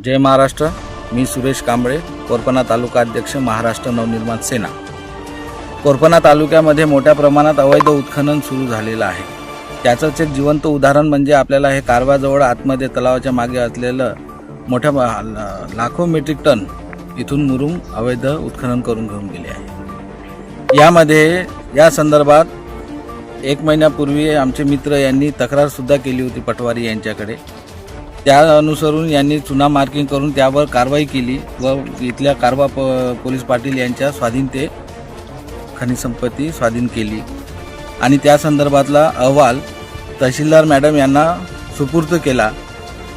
जय महाराष्ट्र। मी सुरेश कांबळे, कोरपना तालुका अध्यक्ष, महाराष्ट्र नवनिर्माण सेना। कोरपना तालुक्यामध्ये मोठ्या प्रमाणात अवैध उत्खनन सुरू झालेलं आहे। त्याचंच एक जिवंत उदाहरण म्हणजे आपल्याला हे कारवाजवळ आतमध्ये तलावाच्या मागे असलेलं मोठ्या लाखो मेट्रिक टन इथून मुरुम अवैध उत्खनन करून घेऊन गेले आहे। यामध्ये या संदर्भात 1 महिन्यापूर्वी आमचे मित्र यांनी तक्रार सुद्धा केली होती पटवारी यांच्याकडे। त्या अनुसरून यांनी चुना मार्किंग करून त्यावर कारवाई केली व इथल्या कारवा पोलीस पाटील यांच्या स्वाधीनते खनिज संपत्ती स्वाधीन केली आणि त्या संदर्भातला अहवाल तहसीलदार मॅडम यांना सुपूर्द केला।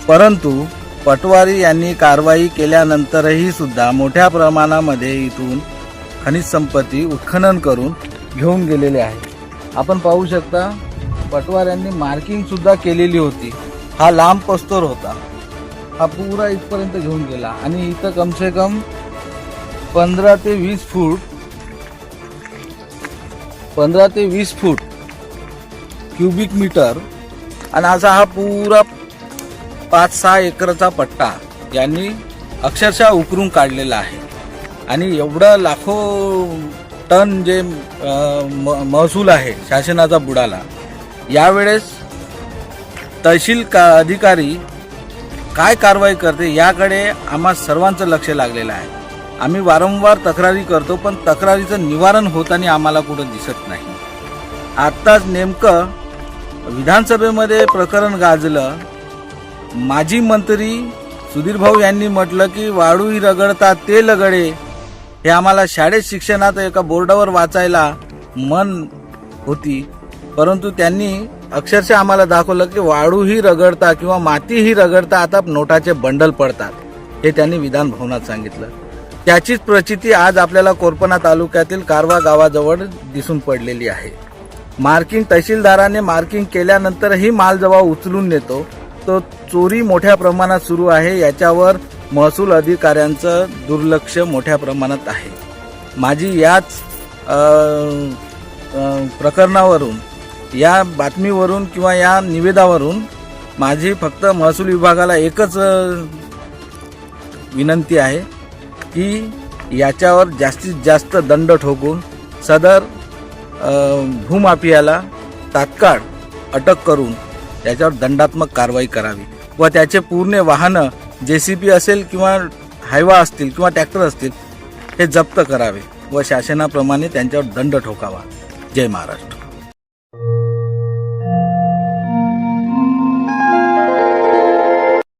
परंतु पटवारी यांनी कारवाई केल्यानंतरही सुद्धा मोठ्या प्रमाणामध्ये इथून खनिज संपत्ती उत्खनन करून घेऊन गेलेले आहे। आपण पाहू शकता पटवाऱ्यांनी मार्किंग सुद्धा केलेली होती। हा लांब पस्तोर होता, हा पुरा इथपर्यंत घेऊन गेला आणि इथं कमसे कम 15 ते 20 फूट क्यूबिक मीटर आणि असा हा पुरा 5-6 एकरचा पट्टा यांनी अक्षरशः उकरून काढलेला आहे। आणि एवढा लाखो टन जे महसूल आहे शासनाचा बुडाला। यावेळेस तहसील अधिकारी काय कारवाई करते याकडे आम्हा सर्वांचं लक्ष लागलेलं आहे। आम्ही वारंवार तक्रारी करतो, पण तक्रारीचं निवारण होताना आम्हाला कुठं दिसत नाही। आत्ताच नेमकं विधानसभेमध्ये प्रकरण गाजलं। माजी मंत्री सुधीर भाऊ यांनी म्हटलं की वाळू ही रगडता ते लगडे, हे आम्हाला शाळेत शिक्षणात एका बोर्डावर वाचायला मन होती, परंतु त्यांनी अक्षरशः आम्हाला दाखवलं की वाळू ही रगडता किंवा माती ही रगडता आता नोटाचे बंडल पडतात, हे त्यांनी विधान भवनात सांगितलं। त्याचीच प्रचिती आज आपल्याला कोरपना तालुक्यातील कारवा गावाजवळ दिसून पडलेली आहे। मार्किंग तहसीलदाराने मार्किंग केल्यानंतरही माल जेव्हा उचलून नेतो तो चोरी मोठ्या प्रमाणात सुरू आहे। याच्यावर महसूल अधिकाऱ्यांचं दुर्लक्ष मोठ्या प्रमाणात आहे। माझी याच प्रकरणावरून, या बातमीवरून किंवा या निवेदनावरून माझी फक्त महसूल विभागाला एकच विनंती आहे की याच्यावर जास्तीत जास्त दंड ठोकून सदर भूमाफियाला तात्काळ अटक करून त्याच्यावर दंडात्मक कारवाई करावी व त्याचे पूर्ण वाहनं JCB असेल किंवा हायवा असतील किंवा ट्रॅक्टर असतील हे जप्त करावे व शासनाप्रमाणे त्यांच्यावर दंड ठोकावा। जय महाराष्ट्र।